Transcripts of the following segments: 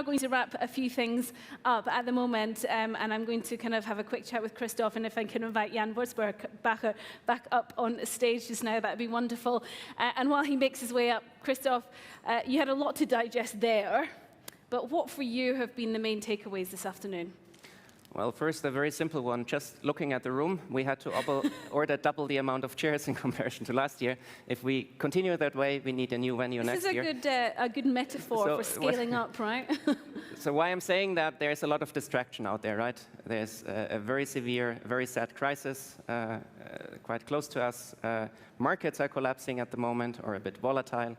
going to wrap a few things up at the moment, and I'm going to kind of have a quick chat with Christoph, and if I can invite Jan Wurzbacher back up on stage just now, that would be wonderful. And while he makes his way up, Christoph, you had a lot to digest there, but what for you have been the main takeaways this afternoon? Well, first, a very simple one. Just looking at the room, we had to order double the amount of chairs in comparison to last year. If we continue that way, we need a new venue next year. This is a good metaphor for scaling up, right? So why I'm saying that, there's a lot of distraction out there, right? There's a very severe, very sad crisis quite close to us. Markets are collapsing at the moment, or a bit volatile.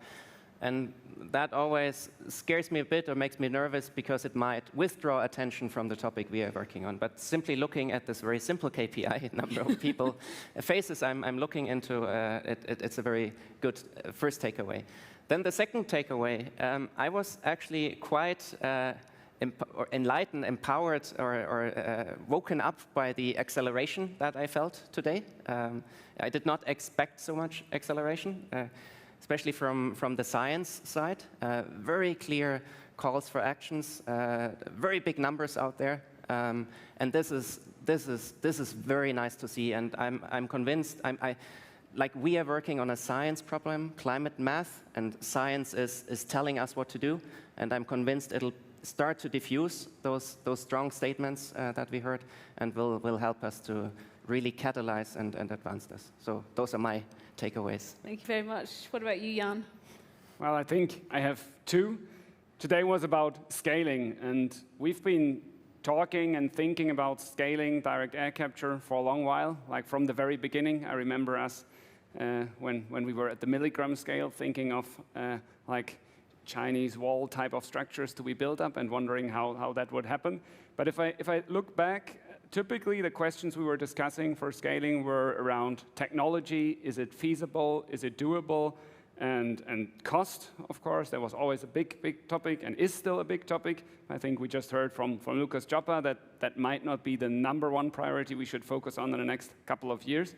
And that always scares me a bit or makes me nervous because it might withdraw attention from the topic we are working on. But simply looking at this very simple KPI, number of people, faces I'm looking into, it's a very good first takeaway. Then the second takeaway, I was actually quite enlightened, empowered, or woken up by the acceleration that I felt today. I did not expect so much acceleration. Especially from the science side, very clear calls for actions, very big numbers out there, and this is very nice to see. And I'm convinced. Like we are working on a science problem, climate math, and science is telling us what to do. And I'm convinced it'll start to diffuse those strong statements that we heard, and will help us to really catalyze and advance this. So those are my takeaways. Thank you very much. What about you, Jan? Well, I think I have two. Today was about scaling, and we've been talking and thinking about scaling direct air capture for a long while, like from the very beginning. I remember us when we were at the milligram scale, thinking of like Chinese wall type of structures to be built up and wondering how that would happen. But if I look back, typically, the questions we were discussing for scaling were around technology. Is it feasible? Is it doable? And cost, of course. That was always a big topic and is still a big topic. I think we just heard from Lucas Joppa that might not be the #1 priority we should focus on in the next couple of years.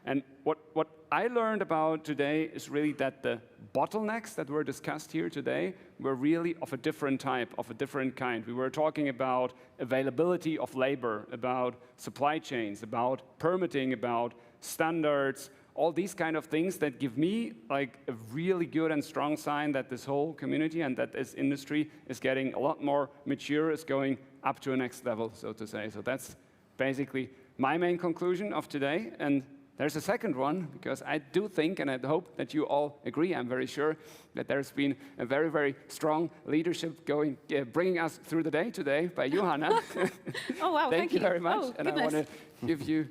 And what I learned about today is really that the bottlenecks that were discussed here today were really of a different type, of a different kind. We were talking about availability of labor, about supply chains, about permitting, about standards, all these kind of things that give me like a really good and strong sign that this whole community and that this industry is getting a lot more mature, is going up to a next level, so to say. So that's basically my main conclusion of today. And there's a second one, because I do think, and I hope that you all agree, I'm very sure, that there's been a very, very strong leadership bringing us through the day today by Johanna. Oh, wow, thank you very much. Oh, and I want to give you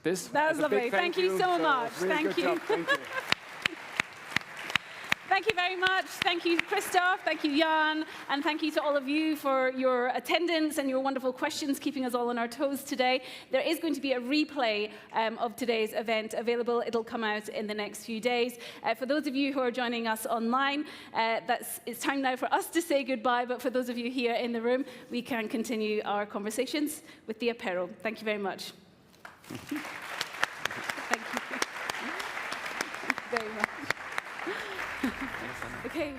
this. That was lovely. Thank you so much. Really thank you. Thank you. Thank you very much. Thank you, Christoph. Thank you, Jan. And thank you to all of you for your attendance and your wonderful questions, keeping us all on our toes today. There is going to be a replay of today's event available. It'll come out in the next few days. For those of you who are joining us online, it's time now for us to say goodbye. But for those of you here in the room, we can continue our conversations with the apero. Thank you very much. Thank you. Thank you very much. Okay.